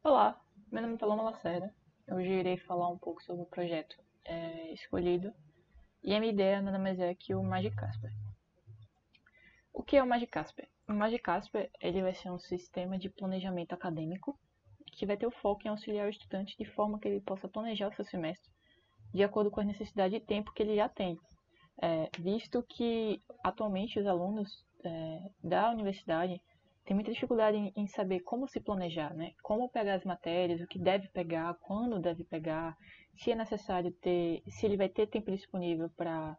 Olá, meu nome é Paloma Lacerda. Hoje irei falar um pouco sobre o projeto escolhido. E a minha ideia nada mais é que o Magic Casper. O que é o Magic Casper? O Magic Casper ele vai ser um sistema de planejamento acadêmico que vai ter o foco em auxiliar o estudante de forma que ele possa planejar o seu semestre de acordo com a necessidade de tempo que ele já tem. Visto que atualmente os alunos da universidade têm muita dificuldade em saber como se planejar, né? Como pegar as matérias, o que deve pegar, quando deve pegar, se é necessário ter, se ele vai ter tempo disponível para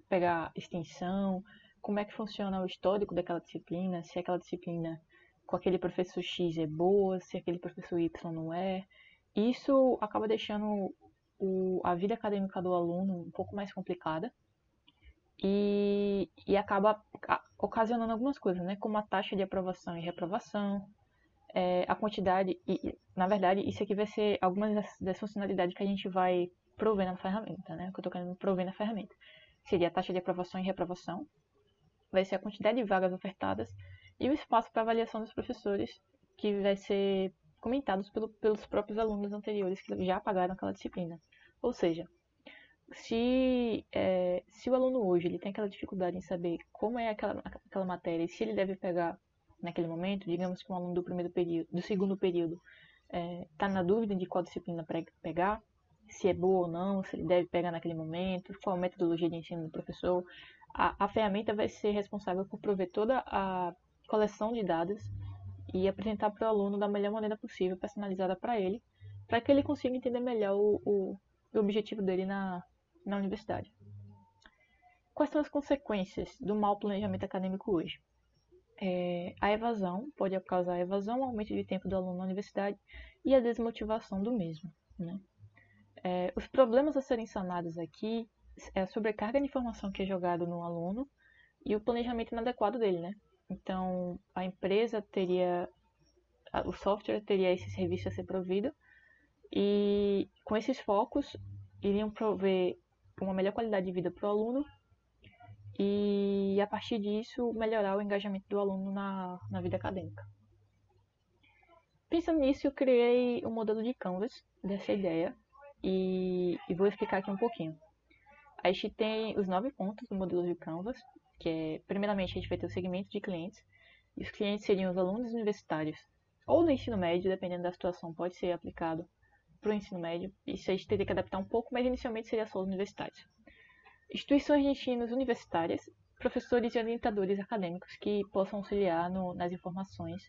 pegar extensão, como é que funciona o histórico daquela disciplina, se aquela disciplina com aquele professor X é boa, se aquele professor Y não é. Isso acaba deixando a vida acadêmica do aluno um pouco mais complicada e acaba ocasionando algumas coisas, né? Como a taxa de aprovação e reprovação, a quantidade, na verdade isso aqui vai ser algumas das funcionalidades que a gente vai prover na ferramenta, né? O que eu estou querendo prover na ferramenta. Seria a taxa de aprovação e reprovação, vai ser a quantidade de vagas ofertadas e o espaço para avaliação dos professores, que vai ser comentados pelos próprios alunos anteriores que já pagaram aquela disciplina. Ou seja, se o aluno hoje ele tem aquela dificuldade em saber como é aquela matéria e se ele deve pegar naquele momento, digamos que um aluno do primeiro período, do segundo período, está na dúvida de qual disciplina pegar, se é boa ou não, se ele deve pegar naquele momento, qual a metodologia de ensino do professor, a ferramenta vai ser responsável por prover toda a coleção de dados e apresentar para o aluno da melhor maneira possível, personalizada para ele, para que ele consiga entender melhor o objetivo dele na universidade. Quais são as consequências do mau planejamento acadêmico hoje? A evasão pode causar a evasão, o aumento de tempo do aluno na universidade e a desmotivação do mesmo, né? Os problemas a serem sanados aqui é a sobrecarga de informação que é jogada no aluno e o planejamento inadequado dele, né? Então, a empresa teria, o software teria esse serviço a ser provido e com esses focos iriam prover uma melhor qualidade de vida para o aluno e, a partir disso, melhorar o engajamento do aluno na vida acadêmica. Pensando nisso, eu criei um modelo de Canvas dessa ideia e vou explicar aqui um pouquinho. A gente tem os 9 pontos do modelo de Canvas, que é, primeiramente, a gente vai ter o segmento de clientes, e os clientes seriam os alunos universitários ou do ensino médio, dependendo da situação, pode ser aplicado para o ensino médio. Isso a gente teria que adaptar um pouco, mas inicialmente seria só os universitários. Instituições de ensino universitárias, professores e orientadores acadêmicos que possam auxiliar nas informações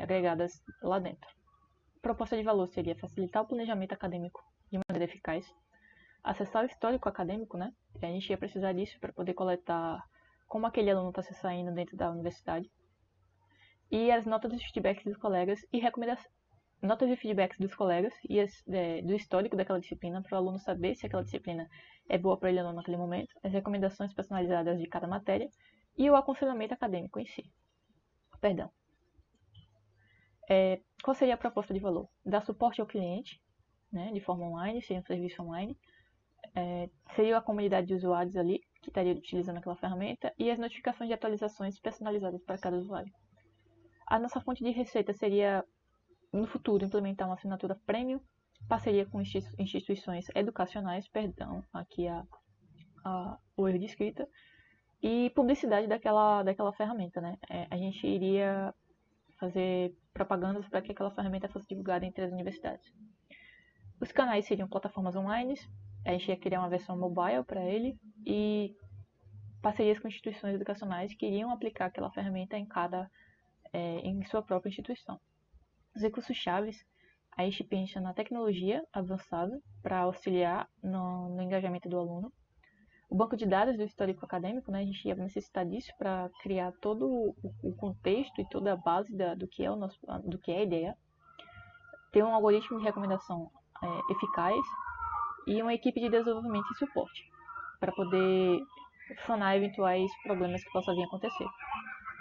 agregadas lá dentro. A proposta de valor seria facilitar o planejamento acadêmico de maneira eficaz, acessar o histórico acadêmico, né? A gente ia precisar disso para poder coletar como aquele aluno está se saindo dentro da universidade. E as notas dos feedbacks dos colegas e notas de feedbacks dos colegas e do histórico daquela disciplina para o aluno saber se aquela disciplina é boa para ele ou não naquele momento, as recomendações personalizadas de cada matéria e o aconselhamento acadêmico em si. Perdão. Qual seria a proposta de valor? Dar suporte ao cliente, né, de forma online, seria um serviço online. Seria a comunidade de usuários ali que estaria utilizando aquela ferramenta e as notificações de atualizações personalizadas para cada usuário. A nossa fonte de receita seria, no futuro, implementar uma assinatura premium, parceria com instituições educacionais, perdão, aqui o erro de escrita, e publicidade daquela ferramenta, né? A gente iria fazer propagandas para que aquela ferramenta fosse divulgada entre as universidades. Os canais seriam plataformas online, a gente ia criar uma versão mobile para ele e parcerias com instituições educacionais que iriam aplicar aquela ferramenta em sua própria instituição. Os recursos chaves, a gente pensa na tecnologia avançada para auxiliar no engajamento do aluno. O banco de dados do histórico acadêmico, né, a gente ia necessitar disso para criar todo o contexto e toda a base do que é a ideia. Ter um algoritmo de recomendação eficaz e uma equipe de desenvolvimento e suporte para poder sanar eventuais problemas que possam vir a acontecer.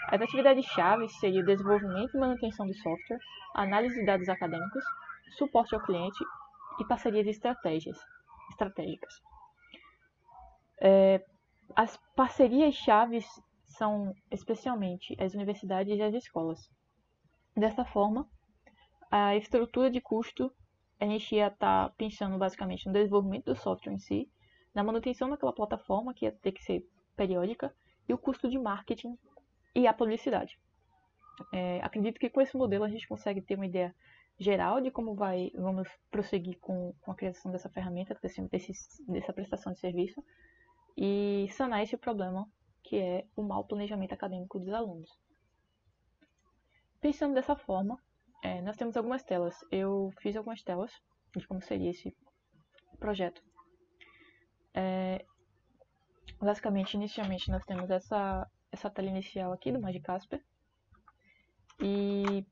As atividades-chave seriam o desenvolvimento e manutenção do software, análise de dados acadêmicos, suporte ao cliente e parcerias estratégicas. As parcerias-chave são especialmente as universidades e as escolas. Dessa forma, a estrutura de custo, a gente ia estar pensando basicamente no desenvolvimento do software em si, na manutenção daquela plataforma, que ia ter que ser periódica, e o custo de marketing e a publicidade. Acredito que com esse modelo a gente consegue ter uma ideia geral de como vamos prosseguir com a criação dessa ferramenta, dessa prestação de serviço, e sanar esse problema que é o mau planejamento acadêmico dos alunos. Pensando dessa forma, nós temos algumas telas. Eu fiz algumas telas de como seria esse projeto. Basicamente, inicialmente, nós temos essa tela inicial aqui do MagiCasper. E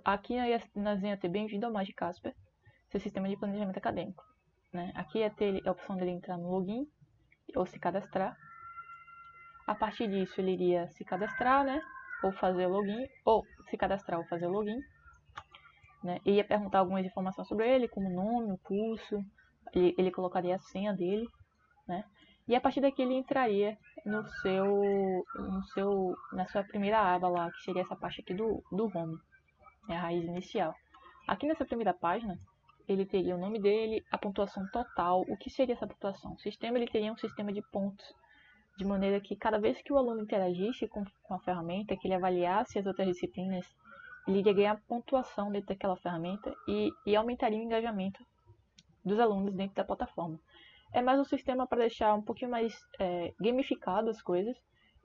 aqui nós ia ter bem-vindo ao MagiCasper, seu sistema de planejamento acadêmico. Né? Aqui ia ter a opção dele entrar no login ou se cadastrar. A partir disso, ele iria se cadastrar, né? Ou fazer o login, ou se cadastrar ou fazer o login. Né? E ia perguntar algumas informações sobre ele, como o nome, o curso, ele colocaria a senha dele, né? E a partir daqui ele entraria na sua primeira aba lá, que seria essa parte aqui do home, né? A raiz inicial. Aqui nessa primeira página, ele teria o nome dele, a pontuação total. O que seria essa pontuação? O sistema ele teria um sistema de pontos, de maneira que cada vez que o aluno interagisse com a ferramenta, que ele avaliasse as outras disciplinas, ele iria ganhar pontuação dentro daquela ferramenta e aumentaria o engajamento dos alunos dentro da plataforma. É mais um sistema para deixar um pouquinho mais gamificado as coisas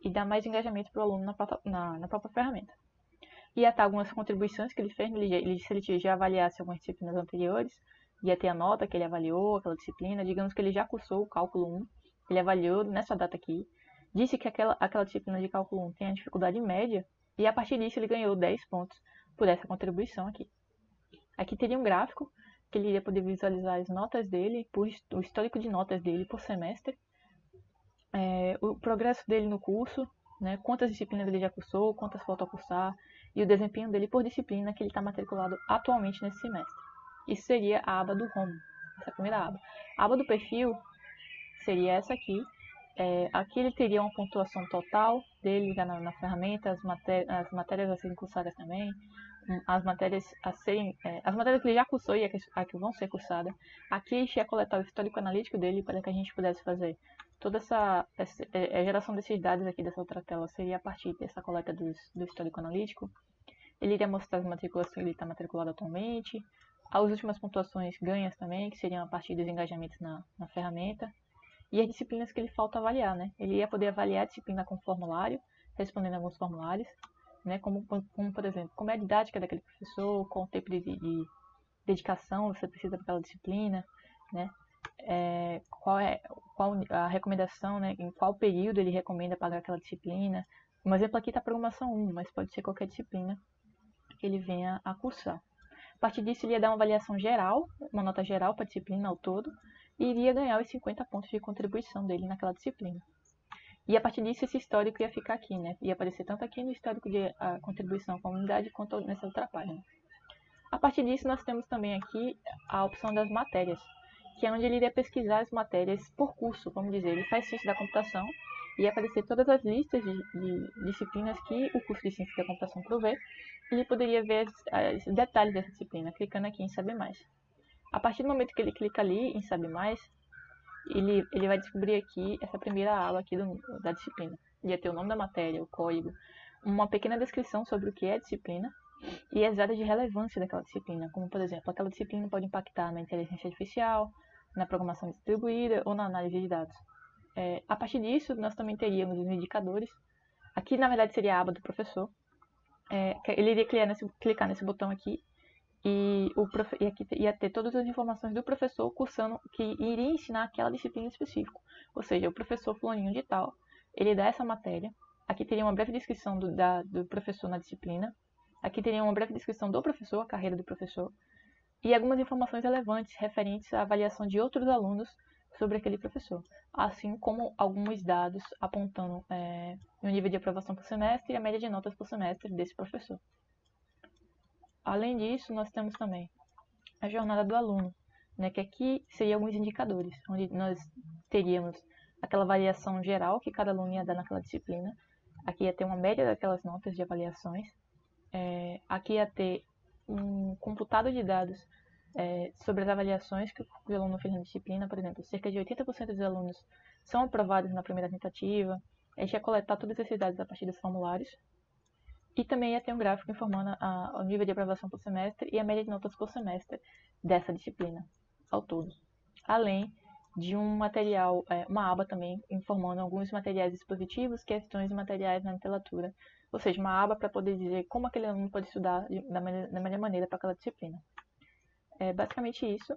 e dar mais engajamento para o aluno na própria ferramenta. Ia ter algumas contribuições que ele fez, se ele já avaliasse algumas disciplinas anteriores, ia ter a nota que ele avaliou, aquela disciplina, digamos que ele já cursou o cálculo 1, ele avaliou nessa data aqui, disse que aquela disciplina de cálculo 1 tem a dificuldade média, e a partir disso ele ganhou 10 pontos por essa contribuição aqui. Aqui teria um gráfico, que ele iria poder visualizar as notas dele, o histórico de notas dele por semestre, o progresso dele no curso, né, quantas disciplinas ele já cursou, quantas faltam cursar, e o desempenho dele por disciplina que ele está matriculado atualmente nesse semestre. Isso seria a aba do Home, essa primeira aba. A aba do perfil seria essa aqui. Aqui ele teria uma pontuação total dele na ferramenta, as matérias a serem cursadas também, as matérias que ele já cursou e as que vão ser cursadas. Aqui a gente ia coletar o histórico analítico dele para que a gente pudesse fazer toda a geração desses dados aqui dessa outra tela seria a partir dessa coleta do histórico analítico. Ele iria mostrar as matrículas que ele está matriculado atualmente, as últimas pontuações ganhas também, que seriam a partir dos engajamentos na ferramenta, e as disciplinas que ele falta avaliar, né? Ele ia poder avaliar a disciplina com formulário, respondendo alguns formulários, né? Como por exemplo, como é a didática daquele professor, qual o tempo de dedicação você precisa para aquela disciplina, né? Qual a recomendação, né? Em qual período ele recomenda pagar aquela disciplina. Um exemplo aqui está a programação 1, mas pode ser qualquer disciplina que ele venha a cursar. A partir disso, ele ia dar uma avaliação geral, uma nota geral para a disciplina ao todo, e iria ganhar os 50 pontos de contribuição dele naquela disciplina. E a partir disso, esse histórico ia ficar aqui, né? Ia aparecer tanto aqui no histórico de contribuição com a unidade, quanto nessa outra página. A partir disso, nós temos também aqui a opção das matérias, que é onde ele iria pesquisar as matérias por curso, vamos dizer. Ele faz ciência da computação e ia aparecer todas as listas de disciplinas que o curso de ciência da computação provê. E ele poderia ver os detalhes dessa disciplina, clicando aqui em Saber Mais. A partir do momento que ele clica ali em Saber Mais, ele vai descobrir aqui essa primeira aba aqui da disciplina. Ia ter o nome da matéria, o código, uma pequena descrição sobre o que é a disciplina e as áreas de relevância daquela disciplina, como por exemplo, aquela disciplina pode impactar na inteligência artificial, na programação distribuída ou na análise de dados. A partir disso, nós também teríamos os indicadores. Aqui, na verdade, seria a aba do professor. Ele iria clicar nesse botão aqui e aqui ia ter todas as informações do professor cursando, que iria ensinar aquela disciplina específica. Ou seja, o professor fulaninho de tal, ele dá essa matéria. Aqui teria uma breve descrição do professor na disciplina. Aqui teria uma breve descrição do professor, a carreira do professor, e algumas informações relevantes referentes à avaliação de outros alunos sobre aquele professor, assim como alguns dados apontando o nível de aprovação por semestre e a média de notas por semestre desse professor. Além disso, nós temos também a jornada do aluno, né, que aqui seriam alguns indicadores, onde nós teríamos aquela avaliação geral que cada aluno ia dar naquela disciplina. Aqui ia ter uma média daquelas notas de avaliações. Aqui ia ter um computado de dados sobre as avaliações que o aluno fez na disciplina. Por exemplo, cerca de 80% dos alunos são aprovados na primeira tentativa. A gente ia coletar todos esses dados a partir dos formulários. E também ia ter um gráfico informando o nível de aprovação por semestre e a média de notas por semestre dessa disciplina, ao todo. Além de um material, uma aba também informando alguns materiais expositivos, questões e materiais na literatura. Ou seja, uma aba para poder dizer como aquele aluno pode estudar da melhor maneira para aquela disciplina. Basicamente isso.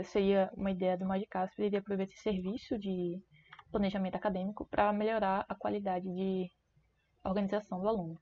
Seria uma ideia do Magicasp, iria prover esse serviço de planejamento acadêmico para melhorar a qualidade de organização do aluno.